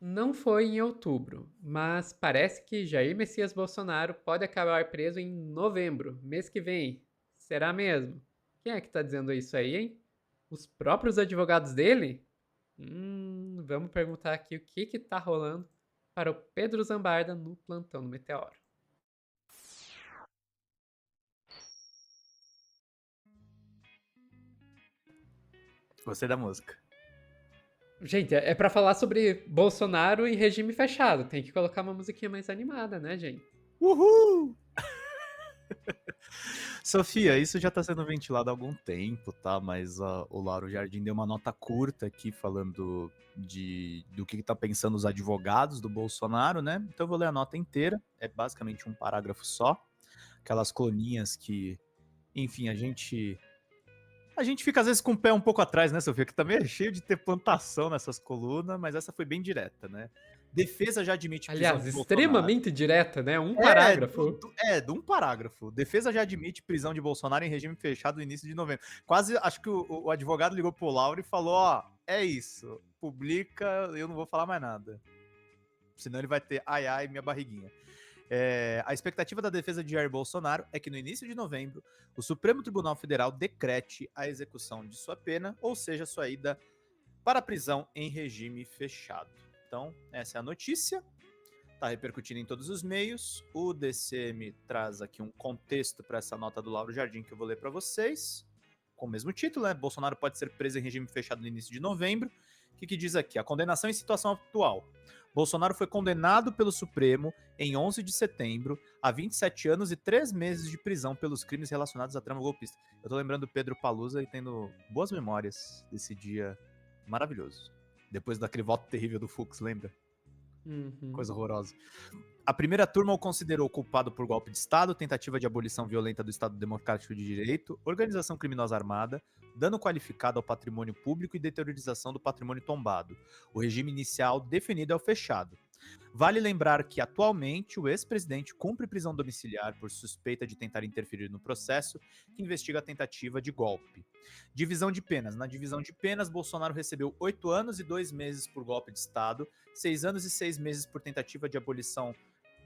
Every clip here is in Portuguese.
Não foi em outubro, mas parece que Jair Messias Bolsonaro pode acabar preso em novembro, mês que vem. Será mesmo? Quem é que tá dizendo isso aí, hein? Os próprios advogados dele? Vamos perguntar aqui o que tá rolando para o Pedro Zambarda no plantão do Meteoro. Gostei da música. Gente, é pra falar sobre Bolsonaro e regime fechado. Tem que colocar uma musiquinha mais animada, né, gente? Uhul! Sofia, isso já está sendo ventilado há algum tempo, tá? Mas o Lauro Jardim deu uma nota curta aqui falando do que está pensando os advogados do Bolsonaro, né? Então eu vou ler a nota inteira. É basicamente um parágrafo só. Aquelas coluninhas que, enfim, a gente fica às vezes com o pé um pouco atrás, né, Sofia? Que também é cheio de ter plantação nessas colunas, mas essa foi bem direta, né? Defesa já admite prisão Aliás, de Bolsonaro. extremamente direta, né? Um É, parágrafo. de um parágrafo. Defesa já admite prisão de Bolsonaro em regime fechado no início de novembro. Quase, acho que o advogado ligou pro Lauro e falou, ó, é isso, publica, eu não vou falar mais nada. Senão ele vai ter, ai, ai, minha barriguinha. A expectativa da defesa de Jair Bolsonaro é que no início de novembro, o Supremo Tribunal Federal decrete a execução de sua pena, ou seja, sua ida para a prisão em regime fechado. Então, essa é a notícia. Está repercutindo em todos os meios. O DCM traz aqui um contexto para essa nota do Lauro Jardim que eu vou ler para vocês, com o mesmo título, né? Bolsonaro pode ser preso em regime fechado no início de novembro. O que diz aqui? A condenação em situação atual. Bolsonaro foi condenado pelo Supremo em 11 de setembro a 27 anos e 3 meses de prisão pelos crimes relacionados à trama golpista. Eu tô lembrando do Pedro Palusa e tendo boas memórias desse dia maravilhoso. Depois daquele voto terrível do Fux, lembra? Uhum. Coisa horrorosa. A primeira turma o considerou culpado por golpe de Estado, tentativa de abolição violenta do Estado Democrático de Direito, organização criminosa armada, dano qualificado ao patrimônio público e deteriorização do patrimônio tombado. O regime inicial definido é o fechado. Vale lembrar que, atualmente, o ex-presidente cumpre prisão domiciliar por suspeita de tentar interferir no processo que investiga a tentativa de golpe. Divisão de penas. Na divisão de penas, Bolsonaro recebeu 8 anos e 2 meses por golpe de Estado, 6 anos e 6 meses por tentativa de abolição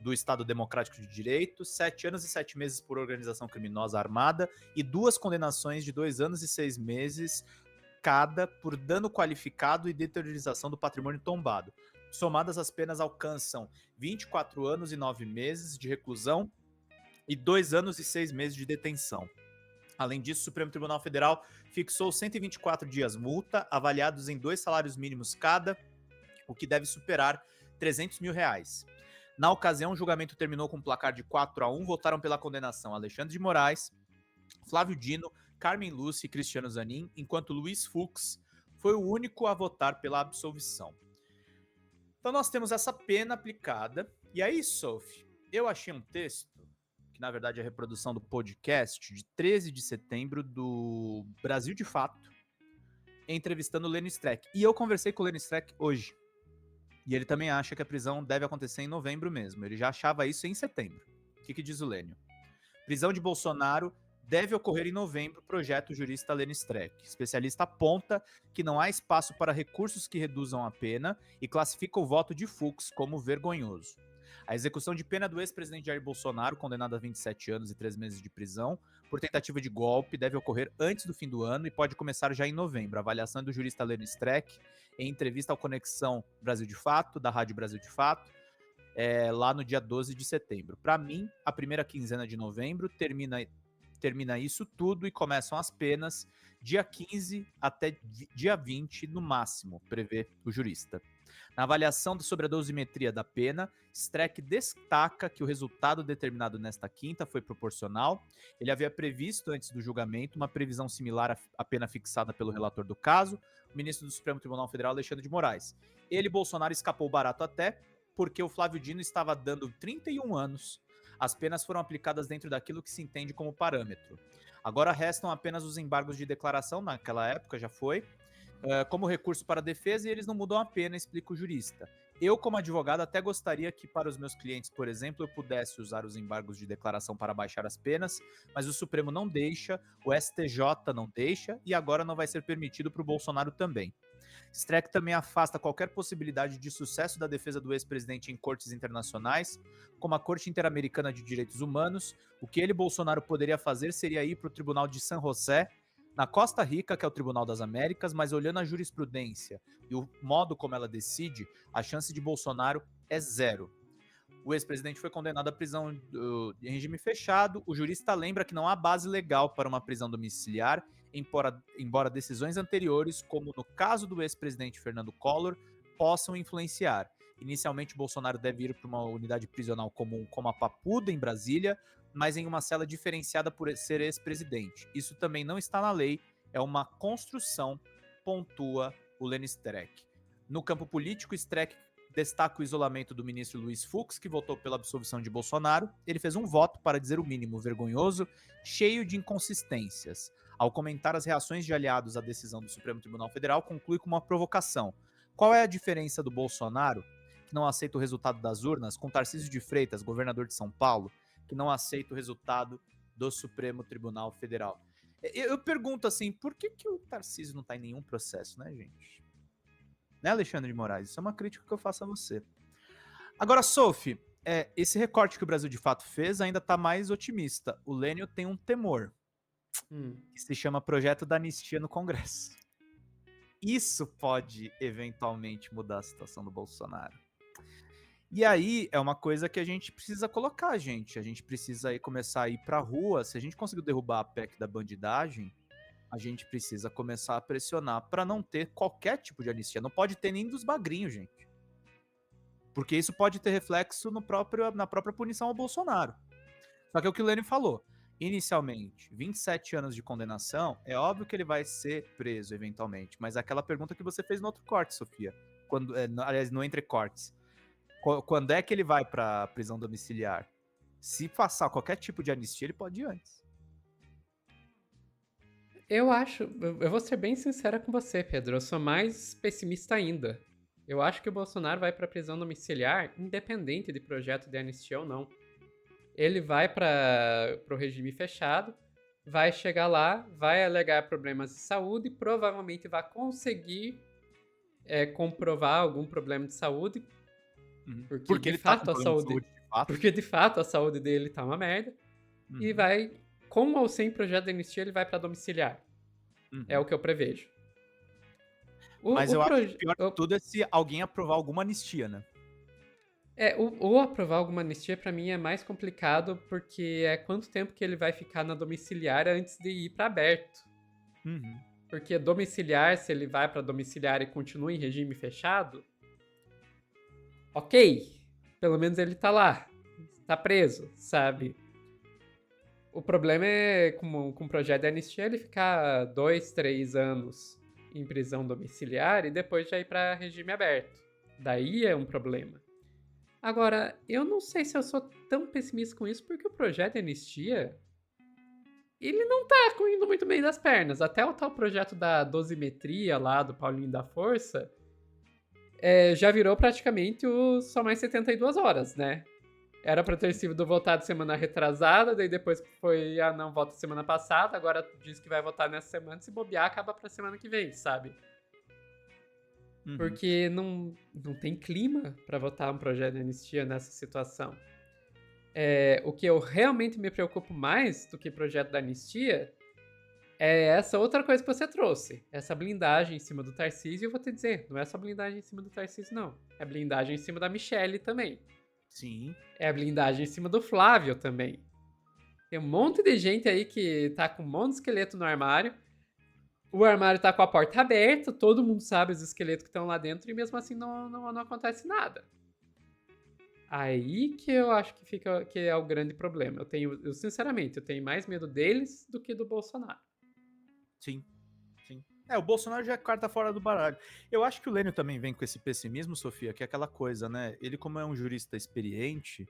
do Estado Democrático de Direito, 7 anos e 7 meses por organização criminosa armada e 2 condenações de 2 anos e 6 meses cada por dano qualificado e deteriorização do patrimônio tombado. Somadas, as penas alcançam 24 anos e 9 meses de reclusão e 2 anos e 6 meses de detenção. Além disso, o Supremo Tribunal Federal fixou 124 dias multa, avaliados em 2 salários mínimos cada, o que deve superar R$ 300 mil. Na ocasião, o julgamento terminou com um placar de 4-1. Votaram pela condenação Alexandre de Moraes, Flávio Dino, Carmen Lúcia e Cristiano Zanin, enquanto Luiz Fux foi o único a votar pela absolvição. Então nós temos essa pena aplicada. E aí, Sophie, eu achei um texto, que na verdade é a reprodução do podcast de 13 de setembro do Brasil de Fato, entrevistando o Lenny Streck. E eu conversei com o Lenny Streck hoje. E ele também acha que a prisão deve acontecer em novembro mesmo. Ele já achava isso em setembro. O que diz o Lênio? Prisão de Bolsonaro deve ocorrer em novembro, projeto jurista Lenny Streck. Especialista aponta que não há espaço para recursos que reduzam a pena e classifica o voto de Fux como vergonhoso. A execução de pena do ex-presidente Jair Bolsonaro, condenado a 27 anos e 3 meses de prisão, por tentativa de golpe, deve ocorrer antes do fim do ano e pode começar já em novembro. A avaliação do jurista Lenny Streck, em entrevista ao Conexão Brasil de Fato, da Rádio Brasil de Fato, lá no dia 12 de setembro. Para mim, a primeira quinzena de novembro termina isso tudo e começam as penas dia 15 até dia 20 no máximo, prevê o jurista. Na avaliação sobre a dosimetria da pena, Streck destaca que o resultado determinado nesta quinta foi proporcional. Ele havia previsto, antes do julgamento, uma previsão similar à pena fixada pelo relator do caso, o ministro do Supremo Tribunal Federal, Alexandre de Moraes. Ele, Bolsonaro, escapou barato até porque o Flávio Dino estava dando 31 anos. As penas foram aplicadas dentro daquilo que se entende como parâmetro. Agora restam apenas os embargos de declaração, naquela época já foi, como recurso para a defesa, e eles não mudam a pena, explica o jurista. Eu, como advogado, até gostaria que para os meus clientes, por exemplo, eu pudesse usar os embargos de declaração para baixar as penas, mas o Supremo não deixa, o STJ não deixa, e agora não vai ser permitido para o Bolsonaro também. Streck também afasta qualquer possibilidade de sucesso da defesa do ex-presidente em cortes internacionais, como a Corte Interamericana de Direitos Humanos. O que ele, Bolsonaro, poderia fazer seria ir para o Tribunal de San José, na Costa Rica, que é o Tribunal das Américas, mas olhando a jurisprudência e o modo como ela decide, a chance de Bolsonaro é zero. O ex-presidente foi condenado à prisão em regime fechado. O jurista lembra que não há base legal para uma prisão domiciliar, embora decisões anteriores, como no caso do ex-presidente Fernando Collor, possam influenciar. Inicialmente, Bolsonaro deve ir para uma unidade prisional comum como a Papuda, em Brasília, mas em uma cela diferenciada por ser ex-presidente. Isso também não está na lei, é uma construção, pontua o Lenny Streck. No campo político, Streck destaca o isolamento do ministro Luiz Fux, que votou pela absolvição de Bolsonaro. Ele fez um voto, para dizer o mínimo, vergonhoso, cheio de inconsistências. Ao comentar as reações de aliados à decisão do Supremo Tribunal Federal, conclui com uma provocação. Qual é a diferença do Bolsonaro, que não aceita o resultado das urnas, com Tarcísio de Freitas, governador de São Paulo, que não aceita o resultado do Supremo Tribunal Federal? Eu pergunto assim, por que o Tarcísio não está em nenhum processo, né, gente? Né, Alexandre de Moraes? Isso é uma crítica que eu faço a você. Agora, Sophie, esse recorte que o Brasil de fato fez ainda está mais otimista. O Lênio tem um temor, que se chama Projeto da Anistia no Congresso. Isso pode, eventualmente, mudar a situação do Bolsonaro. E aí, é uma coisa que a gente precisa colocar, gente. A gente precisa aí começar a ir pra rua. Se a gente conseguiu derrubar a PEC da bandidagem, a gente precisa começar a pressionar para não ter qualquer tipo de anistia. Não pode ter nem dos bagrinhos, gente. Porque isso pode ter reflexo na própria punição ao Bolsonaro. Só que é o que o Lênin falou. Inicialmente, 27 anos de condenação, é óbvio que ele vai ser preso eventualmente. Mas aquela pergunta que você fez no outro corte, Sofia. Aliás, no Entre Cortes. Quando é que ele vai para prisão domiciliar? Se passar qualquer tipo de anistia, ele pode ir antes. Eu vou ser bem sincera com você, Pedro. Eu sou mais pessimista ainda. Eu acho que o Bolsonaro vai para prisão domiciliar, independente de projeto de anistia ou não. Ele vai para o regime fechado, vai chegar lá, vai alegar problemas de saúde e provavelmente vai conseguir comprovar algum problema de saúde, porque de fato a saúde, porque de fato a saúde dele tá uma merda, e vai, com ou sem projeto de anistia, ele vai para domiciliar. É o que eu prevejo. Mas eu acho que pior de tudo é se alguém aprovar alguma anistia, né? Ou aprovar alguma anistia pra mim é mais complicado, porque é quanto tempo que ele vai ficar na domiciliar antes de ir pra aberto. Porque domiciliar, se ele vai pra domiciliar e continua em regime fechado, ok, pelo menos ele tá lá, tá preso, sabe? O problema é, com o projeto de anistia, ele ficar 2, 3 anos em prisão domiciliar e depois já ir pra regime aberto. Daí é um problema. Agora, eu não sei se eu sou tão pessimista com isso, porque o projeto de anistia, ele não tá indo muito bem das pernas. Até o tal projeto da dosimetria lá, do Paulinho da Força, já virou praticamente o só mais 72 horas, né? Era pra ter sido votado semana retrasada, daí depois foi, não, vota semana passada, agora diz que vai votar nessa semana, se bobear, acaba pra semana que vem, sabe? Porque não tem clima pra votar um projeto de anistia nessa situação. O que eu realmente me preocupo mais do que projeto da anistia é essa outra coisa que você trouxe. Essa blindagem em cima do Tarcísio, e eu vou te dizer, não é só blindagem em cima do Tarcísio, não. É blindagem em cima da Michelle também. Sim. É a blindagem em cima do Flávio também. Tem um monte de gente aí que tá com um monte de esqueleto no armário. O armário tá com a porta aberta, todo mundo sabe os esqueletos que estão lá dentro e mesmo assim não acontece nada. Aí que eu acho que é o grande problema. Sinceramente, eu tenho mais medo deles do que do Bolsonaro. Sim. O Bolsonaro já é carta fora do baralho. Eu acho que o Lênio também vem com esse pessimismo, Sofia, que é aquela coisa, né? Ele, como é um jurista experiente,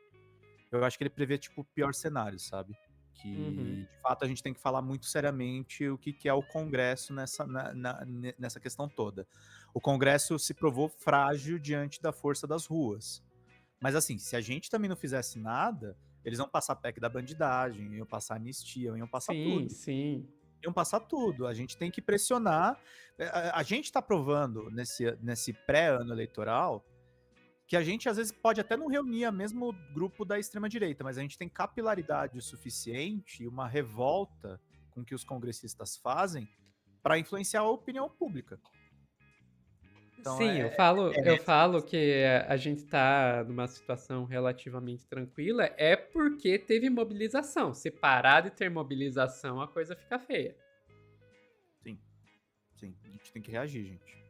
eu acho que ele prevê, tipo, o pior cenário, sabe? Que, de fato, a gente tem que falar muito seriamente o que é o Congresso nessa questão toda. O Congresso se provou frágil diante da força das ruas. Mas, assim, se a gente também não fizesse nada, eles vão passar a PEC da bandidagem, iam passar anistia, iam passar tudo. Sim. Iam passar tudo. A gente tem que pressionar. A gente está provando nesse pré-ano eleitoral que a gente às vezes pode até não reunir o mesmo grupo da extrema-direita, mas a gente tem capilaridade o suficiente e uma revolta com que os congressistas fazem para influenciar a opinião pública. Então Sim, eu falo que a gente tá numa situação relativamente tranquila é porque teve mobilização. Se parar de ter mobilização, a coisa fica feia. sim, sim, a gente tem que reagir, gente.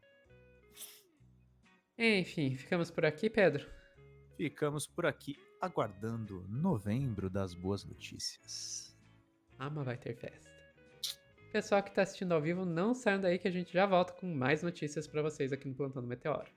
Enfim, ficamos por aqui, Pedro. Ficamos por aqui aguardando novembro das boas notícias. Mas vai ter festa. Pessoal que tá assistindo ao vivo, não saiam daí que a gente já volta com mais notícias pra vocês aqui no Plantão do Meteoro.